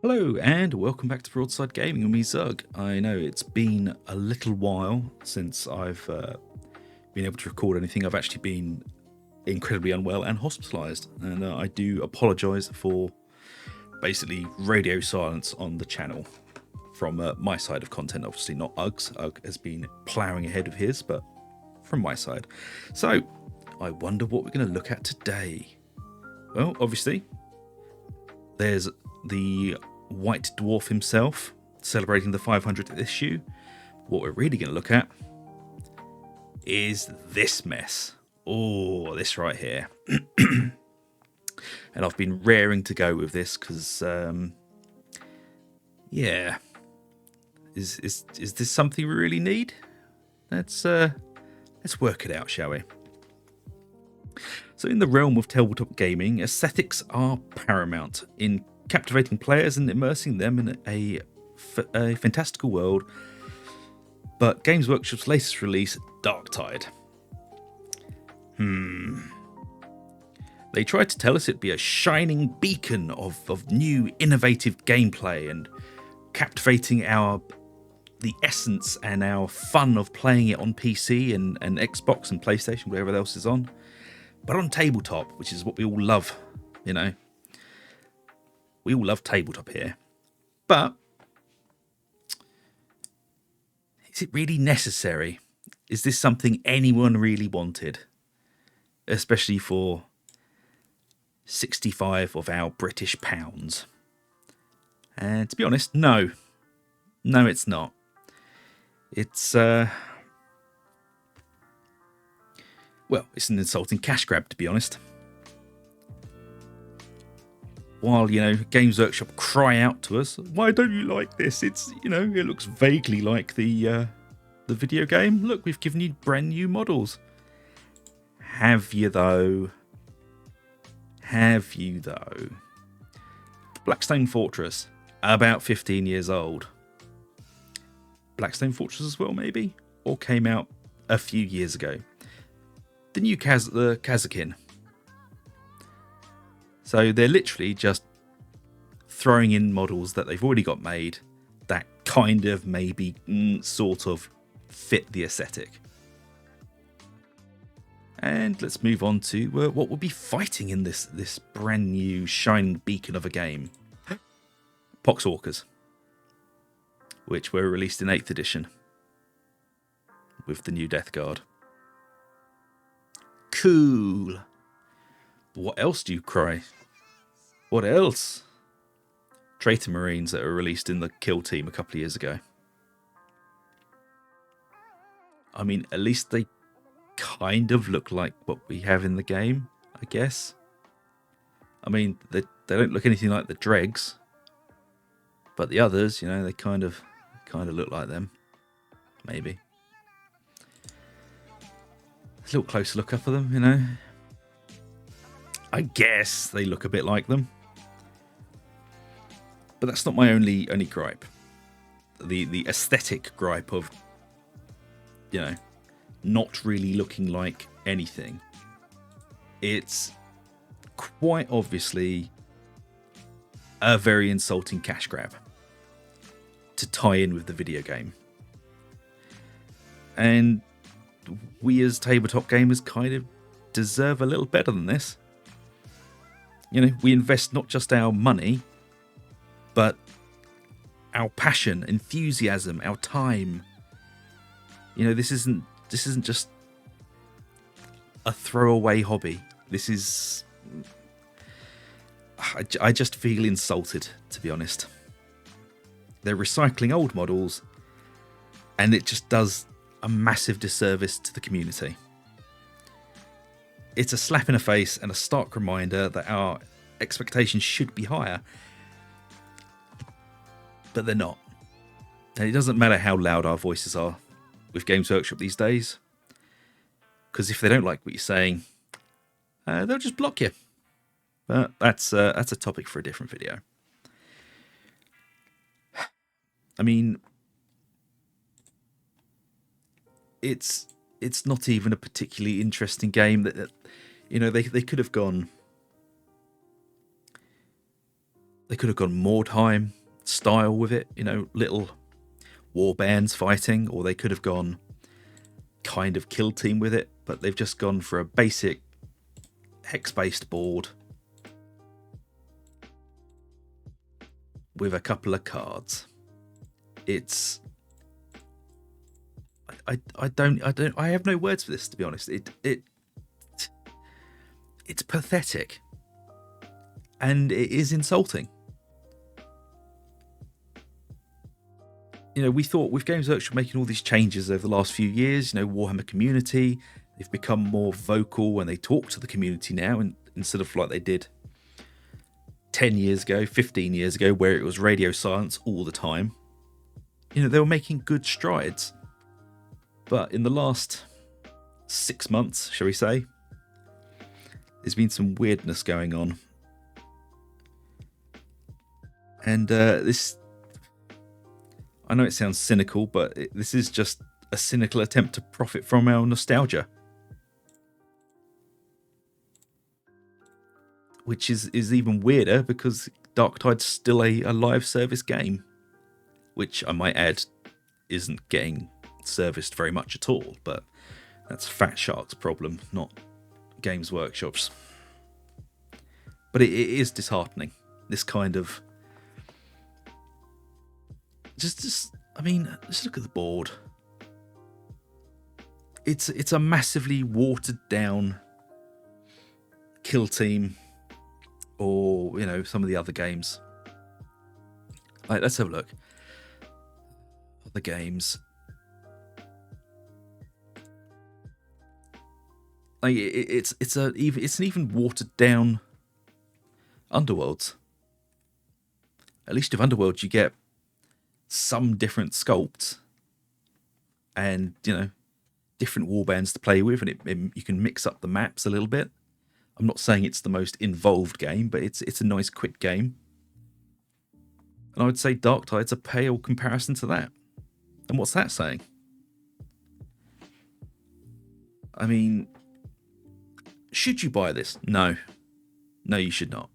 Hello and welcome back to Broadside Gaming with me, Zug. I know it's been a little while since I've been able to record anything. I've actually been incredibly unwell and hospitalised, and I do apologise for basically radio silence on the channel from my side of content, obviously not Ug's. Ug has been ploughing ahead of his, but from my side. So, I wonder what we're going to look at today. Well, obviously, there's the White Dwarf himself, celebrating the 500th issue. What we're really going to look at is this mess. Oh, this right here. And I've been raring to go with this because, yeah, is this something we really need? Let's work it out, shall we? So, in the realm of tabletop gaming, aesthetics are paramount in captivating players and immersing them in a fantastical world. But Games Workshop's latest release, Darktide. They tried to tell us it'd be a shining beacon of new, innovative gameplay and captivating the essence and our fun of playing it on PC and Xbox and PlayStation, wherever else is on. But on tabletop, which is what we all love, you know. We all love tabletop here. But is it really necessary? Is this something anyone really wanted? Especially for 65 of our British pounds. And to be honest, no. No, it's not. It's, well, it's an insulting cash grab, to be honest. While, you know, Games Workshop cry out to us, why don't you like this? It's, you know, it looks vaguely like the video game. Look, we've given you brand new models. Have you, though? Have you, though? Blackstone Fortress, about 15 years old. Blackstone Fortress as well, maybe? Or came out a few years ago. The new Kazakin. So they're literally just throwing in models that they've already got made that kind of maybe sort of fit the aesthetic. And let's move on to what we'll be fighting in this brand new shining beacon of a game. Poxwalkers, which were released in 8th edition with the new Death Guard. Cool. What else do you cry? What else? Traitor Marines that were released in the Kill Team a couple of years ago. I mean, at least they kind of look like what we have in the game, I guess. I mean, they don't look anything like the Dregs. But the others, you know, they kind of look like them. Maybe. A little closer look up at them, you know. I guess they look a bit like them. But that's not my only gripe. The aesthetic gripe of, you know, not really looking like anything. It's quite obviously a very insulting cash grab to tie in with the video game. And we as tabletop gamers kind of deserve a little better than this. You know, we invest not just our money, but our passion, enthusiasm, our time. You know, this isn't just a throwaway hobby. This is... I just feel insulted, to be honest. They're recycling old models, and it just does a massive disservice to the community. It's a slap in the face and a stark reminder that our expectations should be higher. But they're not. And it doesn't matter how loud our voices are with Games Workshop these days. Because if they don't like what you're saying, they'll just block you. But that's a topic for a different video. I mean, it's not even a particularly interesting game. That you know, they could have gone They could have gone Mordheim style with it, you know, little war bands fighting, or they could have gone kind of kill team with it, but they've just gone for a basic hex-based board with a couple of cards. It's I have no words for this, to be honest. It's pathetic, and it is insulting. You know, we thought with Games Workshop making all these changes over the last few years, you know, Warhammer community, they've become more vocal and they talk to the community now, and instead of like they did 10 years ago, 15 years ago, where it was radio silence all the time. You know, they were making good strides. But in the last 6 months, shall we say, there's been some weirdness going on. And this, I know it sounds cynical, but this is just a cynical attempt to profit from our nostalgia. Which is even weirder because Darktide's still a live service game. Which I might add isn't getting serviced very much at all, but that's Fat Shark's problem, not Games Workshop's. But it is disheartening, this kind of just I mean, just look at the board. It's a massively watered down kill team, or you know, some of the other games. Like, let's have a look. Other games. Like, it's an even watered down Underworlds. At least with Underworlds you get some different sculpts and, you know, different warbands to play with, and you can mix up the maps a little bit. I'm not saying it's the most involved game, but it's a nice quick game. And I would say Darktide's a pale comparison to that. And what's that saying? I mean, should you buy this? No. No, you should not.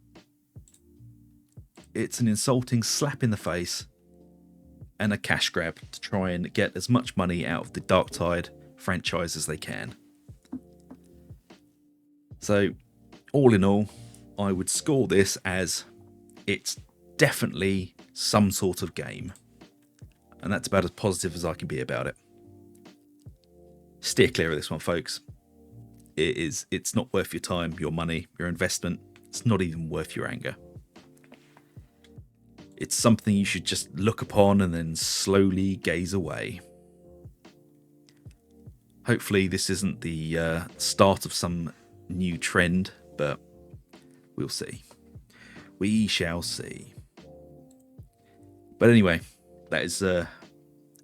It's an insulting slap in the face and a cash grab to try and get as much money out of the Darktide franchise as they can. So, all in all, I would score this as it's definitely some sort of game. And that's about as positive as I can be about it. Steer clear of this one, folks. It's not worth your time, your money, your investment. It's not even worth your anger. It's something you should just look upon and then slowly gaze away. Hopefully this isn't the start of some new trend, but we'll see. We shall see. But anyway, that is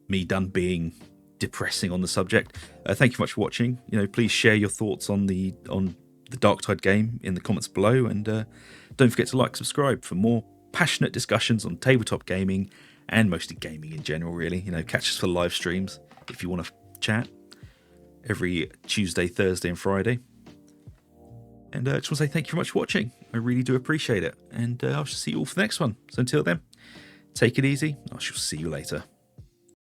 me done being depressing on the subject. Thank you much for watching. You know, please share your thoughts on the Darktide game in the comments below, and don't forget to like, subscribe for more passionate discussions on tabletop gaming and mostly gaming in general. Really, you know, catch us for live streams if you want to chat every Tuesday, Thursday, and Friday. And I just want to say thank you very much for watching. I really do appreciate it, and I shall see you all for the next one. So until then, take it easy. I shall see you later.